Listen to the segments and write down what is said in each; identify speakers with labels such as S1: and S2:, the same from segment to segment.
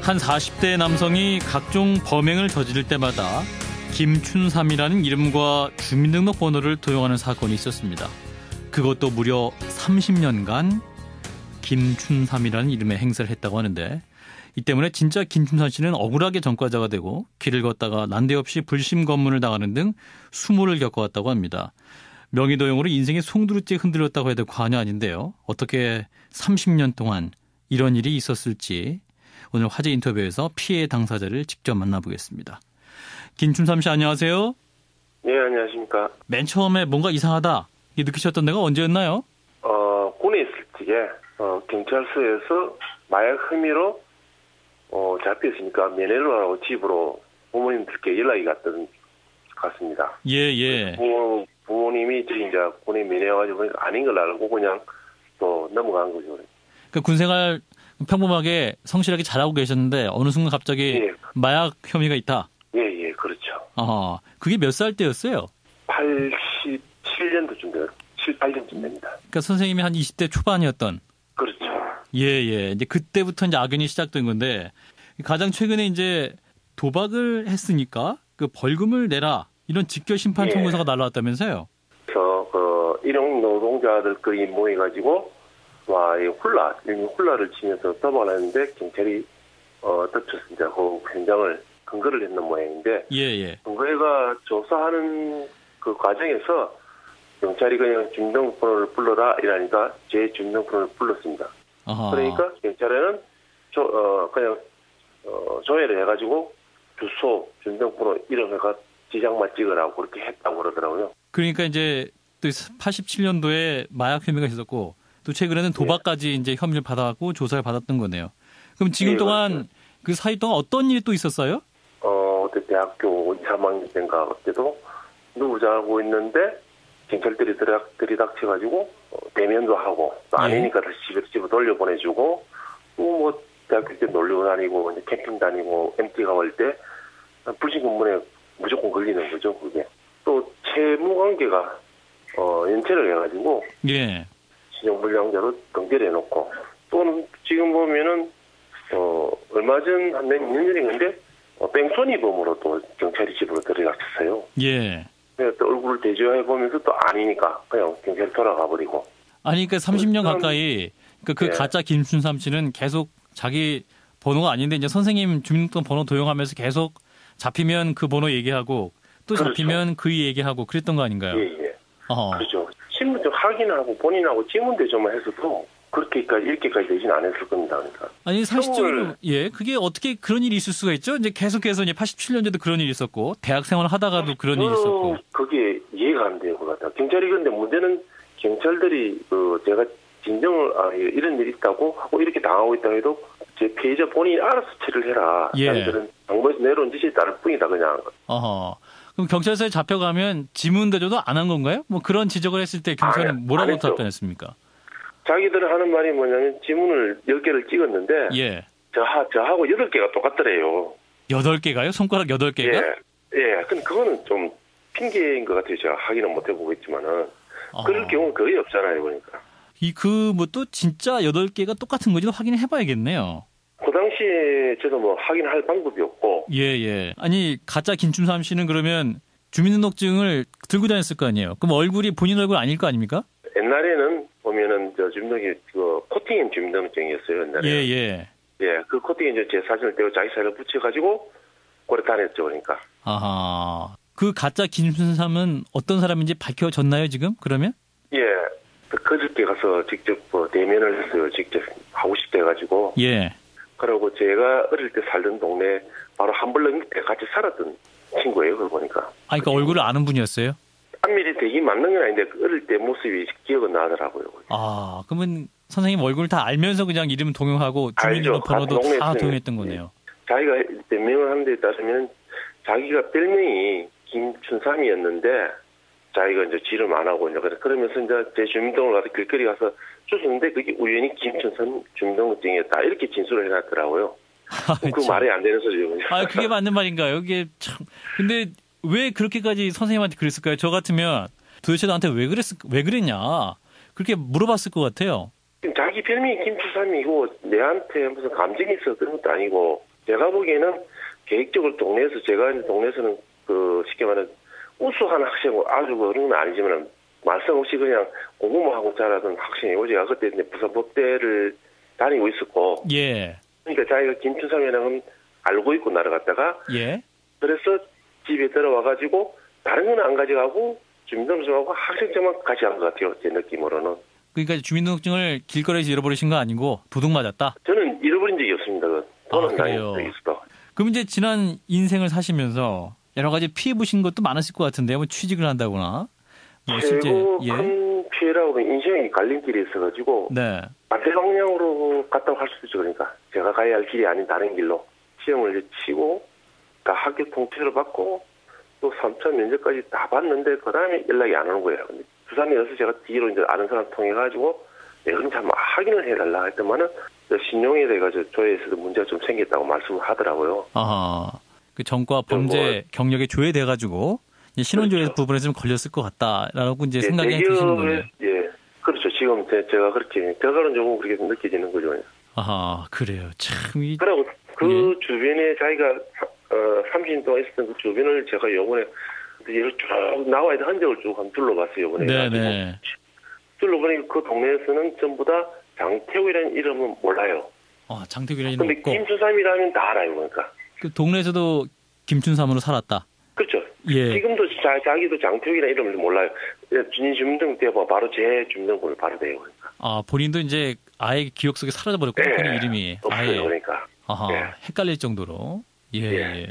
S1: 한 40대 남성이 각종 범행을 저지를 때마다 김춘삼이라는 이름과 주민등록번호를 도용하는 사건이 있었습니다. 그것도 무려 30년간 김춘삼이라는 이름의 행세를 했다고 하는데, 이 때문에 진짜 김춘삼 씨는 억울하게 전과자가 되고 길을 걷다가 난데없이 불심 검문을 당하는 등 수모를 겪어왔다고 합니다. 명의도용으로 인생의 송두리째 흔들렸다고 해도 과언이 아닌데요. 어떻게 30년 동안 이런 일이 있었을지 오늘 화제 인터뷰에서 피해 당사자를 직접 만나보겠습니다. 김춘삼 씨 안녕하세요.
S2: 네, 안녕하십니까.
S1: 맨 처음에 뭔가 이상하다 느끼셨던 데가 언제였나요?
S2: 군에 있을 적에 경찰서에서 마약 혐의로 잡혔으니까 면회를 하고 집으로 부모님들께 연락이 갔습니다.
S1: 예.
S2: 부모님이 이제 군에 면회와가지고 보니까 아닌 걸 알고 그냥 또 넘어간 거죠.
S1: 그 군생활 평범하게 성실하게 잘하고 계셨는데 어느 순간 갑자기
S2: 예.
S1: 마약 혐의가 있다.
S2: 예, 그렇죠.
S1: 그게 몇 살 때였어요?
S2: 87년도쯤 돼요. 7, 8년쯤 됩니다.
S1: 그러니까 선생님이 한 20대 초반이었던.
S2: 그렇죠.
S1: 예. 이제 그때부터 이제 악연이 시작된 건데, 가장 최근에 이제 도박을 했으니까 그 벌금을 내라 이런 직결 심판 청구서가 날라왔다면서요?
S2: 그래서 일용 노동자들끼리 모여가지고 훌라를 치면서 도박을 했는데 경찰이 덮쳤습니다. 그 현장을 근거를 했는 모양인데,
S1: 예.
S2: 근거가 조사하는 그 과정에서 경찰이 그냥 주민등록번호를 불러라 이러니까 제 주민등록번호를 불렀습니다. 그러니까 경찰에는 그냥 조회를 해가지고 주소, 주민등록번호 이름을 지장만 찍으라고 그렇게 했다고 그러더라고요. 그러니까
S1: 이제 또 87년도에 마약 혐의가 있었고 또 최근에는 도박까지 이제 혐의를 받아갖고 조사를 받았던 거네요. 그럼 지금 동안
S2: 그렇죠.
S1: 그 사이 동안 어떤 일이 또 있었어요?
S2: 그때 대학교 2, 3학년 때인가 그때도 누구자고 있는데 경찰들이 들이닥쳐가지고 대면도 하고 또 아니니까 다시 집으로 돌려보내주고 또 대학교 때 놀러 다니고 이제 캠핑 다니고 MT 가볼 때 불신검문에 무조건 걸리는 거죠. 그게 또 채무관계가 연체를 해가지고 신용불량자로 등재해놓고 또는 지금 보면은 얼마 전 한 몇 년 전인데 뺑소니범으로 또 경찰이 집으로 들이닥쳤어요.
S1: 예.
S2: 또 얼굴을 대조해 보면서 또 아니니까 그냥 경찰이 돌아가 버리고.
S1: 아니 그러니까 30년 가까이 그 가짜 김춘삼 씨는 계속 자기 번호가 아닌데 이제 선생님 주민등록 번호 도용하면서 계속 잡히면 그 번호 얘기하고 또 잡히면 그 얘기하고 그랬던 거 아닌가요?
S2: 예. 그렇죠. 신분증 확인하고 본인하고 지문대조만 했어도 그렇게까지 이렇게까지 되진 않았을 겁니다. 그러니까.
S1: 아니 상식적으로 그게 어떻게 그런 일이 있을 수가 있죠? 이제 계속해서 이제 87년도에도 그런 일이 있었고 대학 생활을 하다가도 그런 일이 있었고.
S2: 그게 이해가 안 돼요, 그거. 경찰이 그런데 문제는 경찰들이 제가 진정을 이런 일이 있다고 하고 이렇게 당하고 있다 해도 제 피해자 본인이 알아서 처리를 해라. 사람들은 정부에서 내려온 지시에 따를 뿐이다 그냥.
S1: 그럼 경찰서에 잡혀가면 지문대조도 안 한 건가요? 뭐 그런 지적을 했을 때 경찰은 뭐라고 답변했습니까?
S2: 자기들 하는 말이 뭐냐면 지문을 10개를 찍었는데 저하고 8개가 똑같더래요.
S1: 8개가요? 손가락 8개가?
S2: 예. 근데 그거는 좀 핑계인 것 같아요. 제가 확인은 못 해보겠지만은. 그럴 경우는 거의 없잖아요. 그러니까.
S1: 뭐 또 진짜 8개가 똑같은 건지도 확인을 해봐야겠네요.
S2: 그 당시에 저도 확인할 방법이 없고.
S1: 예. 아니 가짜 김춘삼 씨는 그러면 주민등록증을 들고 다녔을 거 아니에요? 그럼 얼굴이 본인 얼굴 아닐 거 아닙니까?
S2: 옛날에는 보면은 주민등록이 코팅인 주민등록증이었어요. 옛날에.
S1: 예.
S2: 그 코팅에 이제 제 사진을 떼고 자기 사진을 붙여가지고 고래 다녔죠. 그러니까.
S1: 그 가짜 김춘삼은 어떤 사람인지 밝혀졌나요 지금? 그러면?
S2: 그저께 가서 직접 대면을 했어요. 직접 하고 싶다 해가지고. 그리고 제가 어릴 때 살던 동네 바로 한벌렁 밑에 같이 살았던 친구예요. 그걸 보니까.
S1: 그러니까 얼굴을 아는 분이었어요?
S2: 안밀이 되게 맞는 건 아닌데 어릴 때 모습이 기억은 나더라고요.
S1: 그러면 선생님 얼굴 다 알면서 그냥 이름 동용하고 주민등록번호도 다 동용했던 거네요.
S2: 자기가 변명을 하는 데 따르면 자기가 별명이 김춘삼이었는데 자기가 이제 지름 안 하고 이제 그러면서 이제 제 주민등록을 가서 길거리 가서 주셨는데 그게 우연히 김춘삼 주민등록증이었다 이렇게 진술을 해놨더라고요. 그 말이 안 되는 소리죠.
S1: 그게 맞는 말인가요? 이게 참. 근데 왜 그렇게까지 선생님한테 그랬을까요? 저 같으면 도대체 나한테 왜 그랬냐 그렇게 물어봤을 것 같아요.
S2: 자기 별명이 김춘삼이고 내한테 무슨 감정이 있어 그런 것도 아니고 제가 보기에는 계획적으로 동네에서 제가 이제 동네에서는 쉽게 말하면 우수한 학생 아주 그런 건 아니지만 말씀 없이 그냥 공부만 하고 자라던 학생이고 제가 그때 이제 부산법대를 다니고 있었고
S1: 예.
S2: 그러니까 자기가 김춘삼이랑은 알고 있고 날아갔다가
S1: 예.
S2: 그래서 집에 들어와가지고 다른 건 안 가져가고 주민등록증하고 학생증만 가져간 것 같아요. 제 느낌으로는.
S1: 그러니까 주민등록증을 길거리에서 잃어버리신 거 아니고 도둑 맞았다?
S2: 저는 잃어버린 적이 없습니다. 돈은
S1: 그래요?
S2: 다닌 적이 있어.
S1: 그럼 이제 지난 인생을 사시면서 여러 가지 피해 보신 것도 많으실 것 같은데요. 뭐 취직을 한다거나. 뭐
S2: 최고
S1: 예.
S2: 큰 피해라고 하면 인생의 갈림길이 있어가지고
S1: 네.
S2: 반대 방향으로 갔다고 할 수도 있죠. 그러니까 제가 가야 할 길이 아닌 다른 길로 시험을 이제 치고 다 학교 통째로 받고 또 3차 면접까지 다 봤는데 그 다음에 연락이 안 오는 거예요. 근데 부산에 와서 제가 뒤로 이제 아는 사람 통해가지고 그럼 참 확인을 해달라 했더만은 신용에 대해서 조회에서도 문제가 좀 생겼다고 말씀을 하더라고요.
S1: 아하. 그 전과 범죄 경력에 조회돼가지고 신원조회
S2: 그렇죠.
S1: 부분에서 좀 걸렸을 것 같다라고 이제
S2: 예,
S1: 생각이 드시는 거예요.
S2: 예, 그렇죠. 지금 제가 그렇게 결과론적으로 그렇게 느껴지는 거죠.
S1: 아하, 그래요. 참 이.
S2: 그리고 그
S1: 예.
S2: 주변에 자기가 30년 동안 있었던 그 주변을 제가 요번에 쭉 나와야 될 흔적을 쭉 한번 둘러봤어요. 요번에.
S1: 네네.
S2: 둘러보니 그 동네에서는 전부 다 장태우이라는 이름은 몰라요.
S1: 장태규라는
S2: 근데
S1: 이름 없고.
S2: 김춘삼이라면 다 알아요. 그러니까.
S1: 그 동네에서도 김춘삼으로 살았다.
S2: 그렇죠.
S1: 예.
S2: 지금도 자기도 장태욱이라는 이름을 몰라요. 주민등록 대봐 바로 제 주민등록을 바로 돼요. 그러니까.
S1: 본인도 이제 아예 기억 속에 사라져버렸군요.
S2: 네.
S1: 본인 이름이.
S2: 없어요.
S1: 아예.
S2: 그러니까.
S1: 아하,
S2: 네.
S1: 헷갈릴 정도로. 예.
S2: 예.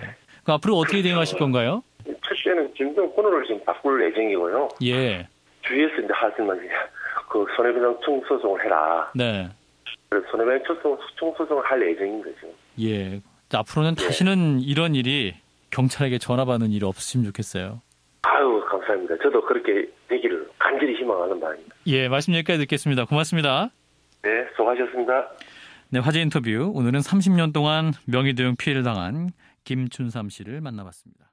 S1: 그 앞으로 어떻게 대응하실 건가요?
S2: 첫째는 주민등록 번호를 지금 바꿀 예정이고요.
S1: 예.
S2: 주위에서 이제 하지만 그 손해배상 청소송을 해라.
S1: 네.
S2: 그래서 손해배상 청소송을 할 예정인 거죠.
S1: 예. 앞으로는
S2: 예.
S1: 다시는 이런 일이 경찰에게 전화 받는 일이 없으시면 좋겠어요.
S2: 아유, 감사합니다. 저도 그렇게 되기를 간절히 희망하는 바입니다.
S1: 예, 말씀 여기까지 듣겠습니다. 고맙습니다.
S2: 네, 수고하셨습니다.
S1: 네, 화제 인터뷰. 오늘은 30년 동안 명의도용 피해를 당한 김춘삼 씨를 만나봤습니다.